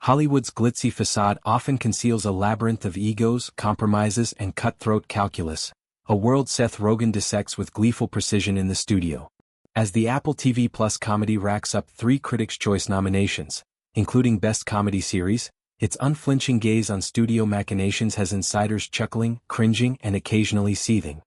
Hollywood's glitzy facade often conceals a labyrinth of egos, compromises, and cutthroat calculus, a world Seth Rogen dissects with gleeful precision in the studio. As the Apple TV Plus comedy racks up 3 Critics' Choice nominations, including Best Comedy Series, its unflinching gaze on studio machinations has insiders chuckling, cringing, and occasionally seething.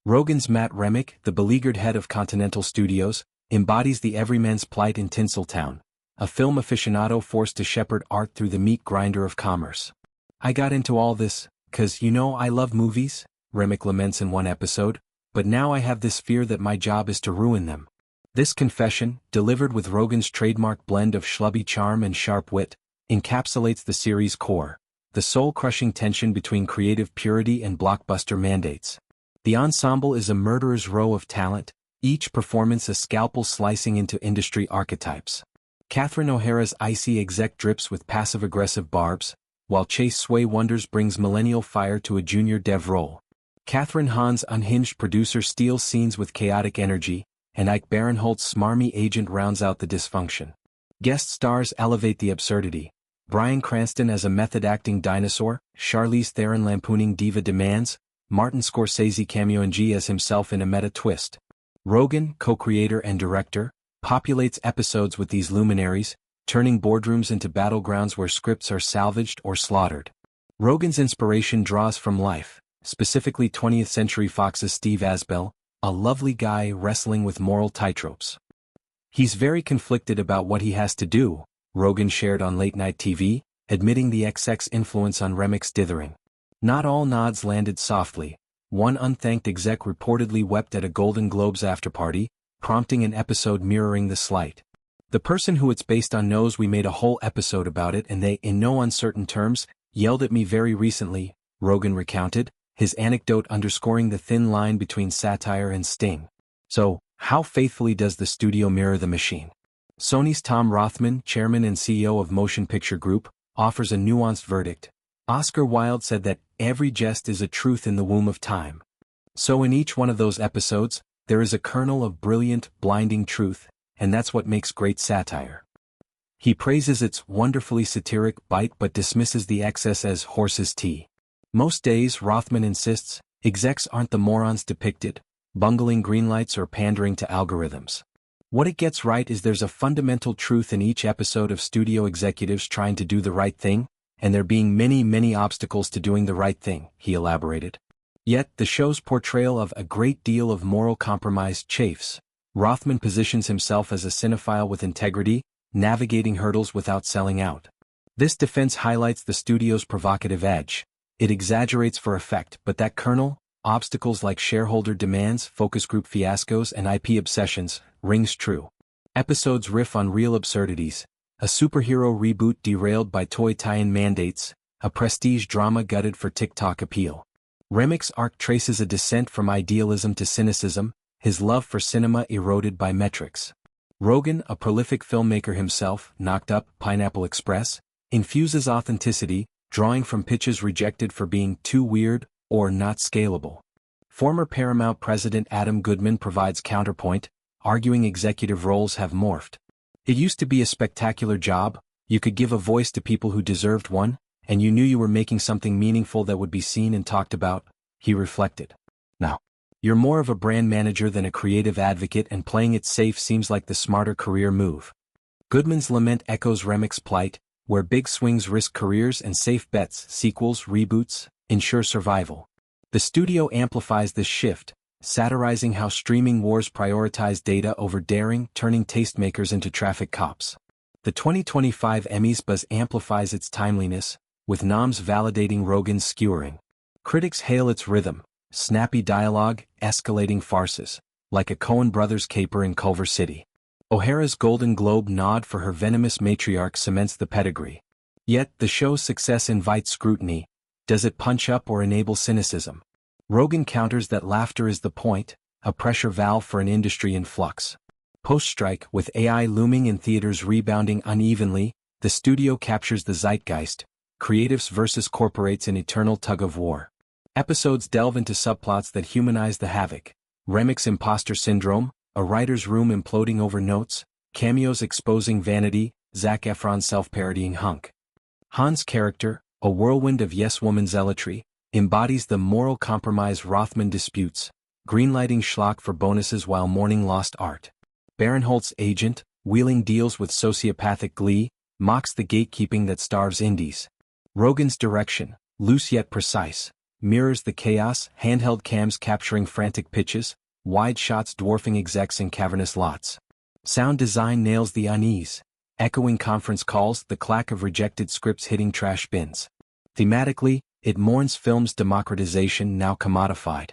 Rogen's Matt Remick, the beleaguered head of Continental Studios, embodies the everyman's plight in Tinseltown, a film aficionado forced to shepherd art through the meat grinder of commerce. "I got into all this, 'cause I love movies," Remick laments in one episode, "but now I have this fear that my job is to ruin them." This confession, delivered with Rogen's trademark blend of schlubby charm and sharp wit, encapsulates the series' core, the soul-crushing tension between creative purity and blockbuster mandates. The ensemble is a murderer's row of talent, each performance a scalpel slicing into industry archetypes. Catherine O'Hara's icy exec drips with passive-aggressive barbs, while Chase Sway Wonders brings millennial fire to a junior dev role. Catherine Hahn's unhinged producer steals scenes with chaotic energy, and Ike Barinholtz's smarmy agent rounds out the dysfunction. Guest stars elevate the absurdity. Bryan Cranston as a method-acting dinosaur, Charlize Theron lampooning diva demands, Martin Scorsese cameoing as himself in a meta-twist. Rogen, co-creator and director, populates episodes with these luminaries, turning boardrooms into battlegrounds where scripts are salvaged or slaughtered. Rogen's inspiration draws from life, specifically 20th Century Fox's Steve Asbell, a lovely guy wrestling with moral tightropes. "He's very conflicted about what he has to do," Rogen shared on late-night TV, admitting the Execs' influence on Remick's dithering. Not all nods landed softly. One unthanked exec reportedly wept at a Golden Globes afterparty, prompting an episode mirroring the slight. "The person who it's based on knows we made a whole episode about it and they, in no uncertain terms, yelled at me very recently," Rogen recounted, his anecdote underscoring the thin line between satire and sting. So, how faithfully does the studio mirror the machine? Sony's Tom Rothman, chairman and CEO of Motion Picture Group, offers a nuanced verdict. Oscar Wilde said that every jest is a truth in the womb of time. So in each one of those episodes, there is a kernel of brilliant, blinding truth, and that's what makes great satire. He praises its wonderfully satiric bite but dismisses the excess as horse's tea. Most days, Rothman insists, execs aren't the morons depicted, bungling greenlights or pandering to algorithms. What it gets right is there's a fundamental truth in each episode of studio executives trying to do the right thing, and there being many obstacles to doing the right thing, he elaborated. Yet, the show's portrayal of a great deal of moral compromise chafes. Rothman positions himself as a cinephile with integrity, navigating hurdles without selling out. This defense highlights the studio's provocative edge. It exaggerates for effect, but that kernel, obstacles like shareholder demands, focus group fiascos, and IP obsessions, rings true. Episodes riff on real absurdities. A superhero reboot derailed by toy tie-in mandates, a prestige drama gutted for TikTok appeal. Remick's arc traces a descent from idealism to cynicism, his love for cinema eroded by metrics. Rogen, a prolific filmmaker himself, knocked up Pineapple Express, infuses authenticity, drawing from pitches rejected for being too weird or not scalable. Former Paramount president Adam Goodman provides counterpoint, arguing executive roles have morphed. "It used to be a spectacular job, you could give a voice to people who deserved one, and you knew you were making something meaningful that would be seen and talked about," he reflected. "Now, you're more of a brand manager than a creative advocate, and playing it safe seems like the smarter career move." Goodman's lament echoes Remick's plight, where big swings risk careers and safe bets, sequels, reboots, ensure survival. The studio amplifies this shift, satirizing how streaming wars prioritize data over daring, turning tastemakers into traffic cops. The 2025 Emmys buzz amplifies its timeliness, with noms validating Rogen's skewering. Critics hail its rhythm, snappy dialogue, escalating farces, like a Coen brothers caper in Culver City. O'Hara's Golden Globe nod for her venomous matriarch cements the pedigree. Yet, the show's success invites scrutiny. Does it punch up or enable cynicism? Rogen counters that laughter is the point, a pressure valve for an industry in flux. Post-strike, with AI looming and theaters rebounding unevenly, the studio captures the zeitgeist, creatives versus corporates in eternal tug-of-war. Episodes delve into subplots that humanize the havoc. Remick's imposter syndrome, a writer's room imploding over notes, cameos exposing vanity, Zac Efron's self-parodying hunk. Han's character, a whirlwind of yes-woman zealotry, embodies the moral compromise Rothman disputes, greenlighting schlock for bonuses while mourning lost art. Barinholtz's agent, wheeling deals with sociopathic glee, mocks the gatekeeping that starves indies. Rogen's direction, loose yet precise, mirrors the chaos, handheld cams capturing frantic pitches, wide shots dwarfing execs in cavernous lots. Sound design nails the unease, echoing conference calls, the clack of rejected scripts hitting trash bins. Thematically, it mourns film's democratization now commodified.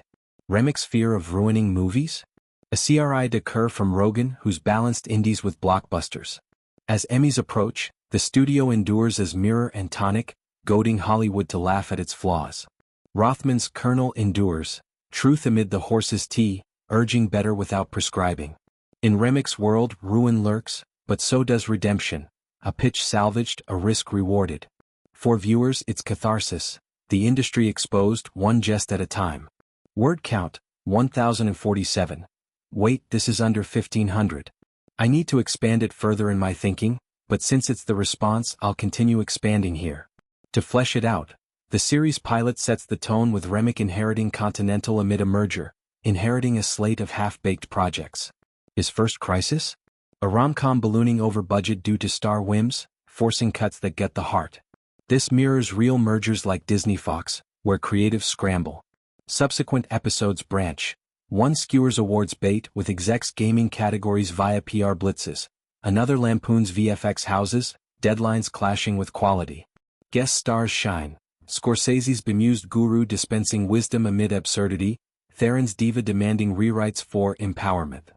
Remmick's fear of ruining movies? A cri de cœur from Rogen who's balanced indies with blockbusters. As Emmys approach, the studio endures as mirror and tonic, goading Hollywood to laugh at its flaws. Rothman's kernel endures, truth amid the horse's tea, urging better without prescribing. In Remmick's world ruin lurks, but so does redemption, a pitch salvaged, a risk rewarded. For viewers it's catharsis, the industry exposed one jest at a time. Word count, 1047. Wait, this is under 1500. I need to expand it further in my thinking, but since it's the response I'll continue expanding here. To flesh it out, the series pilot sets the tone with Remmick inheriting Continental amid a merger, inheriting a slate of half-baked projects. His first crisis? A rom-com ballooning over budget due to star whims, forcing cuts that get the heart. This mirrors real mergers like Disney-Fox, where creatives scramble. Subsequent episodes branch. One skewers awards bait with execs gaming categories via PR blitzes. Another lampoons VFX houses, deadlines clashing with quality. Guest stars shine. Scorsese's bemused guru dispensing wisdom amid absurdity, Theron's diva demanding rewrites for empowerment.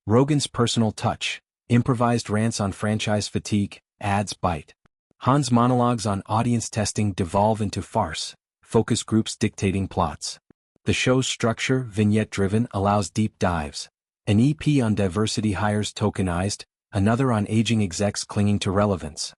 Rogen's personal touch, improvised rants on franchise fatigue, ads bite. Han's monologues on audience testing devolve into farce, focus groups dictating plots. The show's structure, vignette-driven, allows deep dives. An EP on diversity hires tokenized, another on aging execs clinging to relevance.